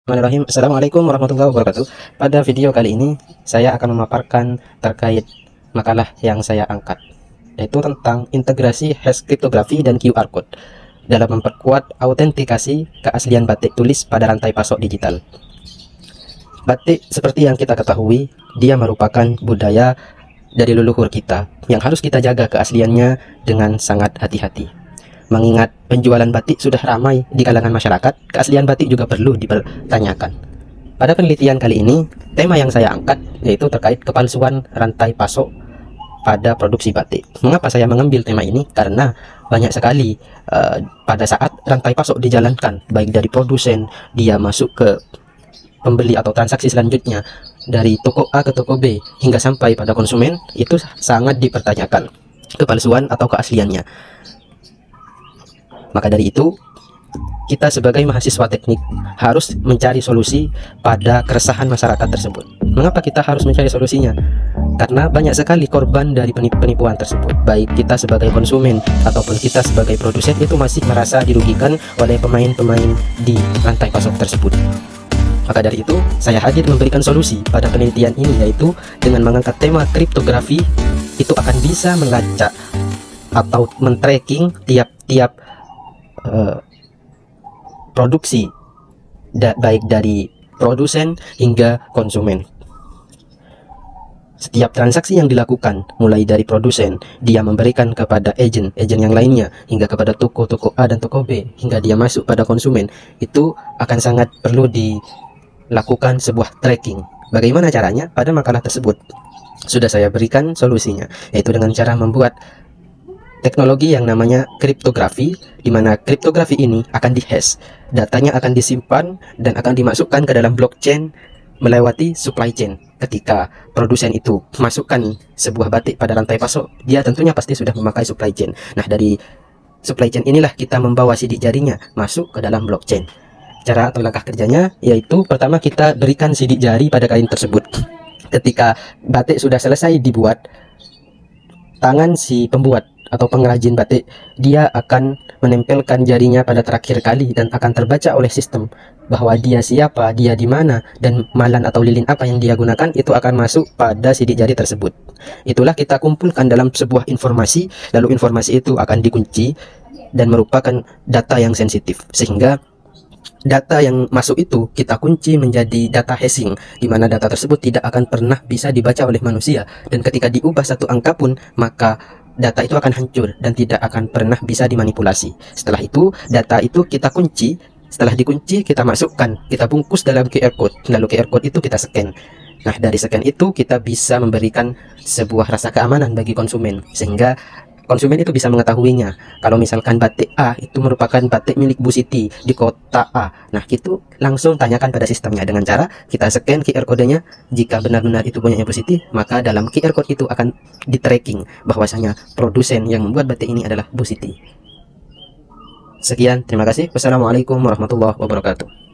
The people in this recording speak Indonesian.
Bismillahirrahmanirrahim. Assalamualaikum warahmatullahi wabarakatuh. Pada video kali ini saya akan memaparkan terkait makalah yang saya angkat, yaitu tentang integrasi hash kriptografi dan QR code dalam memperkuat autentikasi keaslian batik tulis pada rantai pasok digital. Batik seperti yang kita ketahui, dia merupakan budaya dari leluhur kita yang harus kita jaga keasliannya dengan sangat hati-hati. Mengingat penjualan batik sudah ramai di kalangan masyarakat, keaslian batik juga perlu dipertanyakan. Pada penelitian kali ini, tema yang saya angkat yaitu terkait kepalsuan rantai pasok pada produksi batik. Mengapa saya mengambil tema ini? Karena banyak sekali pada saat rantai pasok dijalankan, baik dari produsen, dia masuk ke pembeli atau transaksi selanjutnya, dari toko A ke toko B, hingga sampai pada konsumen, itu sangat dipertanyakan kepalsuan atau keasliannya. Maka dari itu, kita sebagai mahasiswa teknik harus mencari solusi pada keresahan masyarakat tersebut. Mengapa kita harus mencari solusinya? Karena banyak sekali korban dari penipuan tersebut. Baik kita sebagai konsumen ataupun kita sebagai produsen itu masih merasa dirugikan oleh pemain-pemain di rantai pasok tersebut. Maka dari itu, saya hadir memberikan solusi pada penelitian ini, yaitu dengan mengangkat tema kriptografi, itu akan bisa melacak atau men-tracking tiap-tiap produksi baik dari produsen hingga konsumen. Setiap transaksi yang dilakukan mulai dari produsen, dia memberikan kepada agen yang lainnya, hingga kepada toko A dan toko B, hingga dia masuk pada konsumen, itu akan sangat perlu dilakukan sebuah tracking. Bagaimana caranya? Pada makalah tersebut sudah saya berikan solusinya, yaitu dengan cara membuat teknologi yang namanya kriptografi, di mana kriptografi ini akan dihash, datanya akan disimpan dan akan dimasukkan ke dalam blockchain melewati supply chain. Ketika produsen itu masukkan sebuah batik pada rantai pasok, dia tentunya pasti sudah memakai supply chain. Nah, dari supply chain inilah kita membawa sidik jarinya masuk ke dalam blockchain. Cara atau langkah kerjanya yaitu pertama kita berikan sidik jari pada kain tersebut. Ketika batik sudah selesai dibuat, tangan si pembuat atau pengrajin batik, dia akan menempelkan jarinya pada terakhir kali dan akan terbaca oleh sistem bahwa dia siapa, dia di mana, dan malan atau lilin apa yang dia gunakan itu akan masuk pada sidik jari tersebut. Itulah kita kumpulkan dalam sebuah informasi, lalu informasi itu akan dikunci dan merupakan data yang sensitif, sehingga data yang masuk itu kita kunci menjadi data hashing, di mana data tersebut tidak akan pernah bisa dibaca oleh manusia, dan ketika diubah satu angka pun maka data itu akan hancur dan tidak akan pernah bisa dimanipulasi. Setelah itu data itu kita kunci, setelah dikunci kita masukkan, kita bungkus dalam QR code, lalu QR code itu kita scan. Nah, dari scan itu kita bisa memberikan sebuah rasa keamanan bagi konsumen, sehingga konsumen itu bisa mengetahuinya. Kalau misalkan batik A itu merupakan batik milik Bu Siti di kota A, nah itu langsung tanyakan pada sistemnya dengan cara kita scan QR kodenya. Jika benar-benar itu punya Bu Siti, maka dalam QR code itu akan di-tracking bahwasanya produsen yang membuat batik ini adalah Bu Siti. Sekian, terima kasih. Wassalamualaikum warahmatullahi wabarakatuh.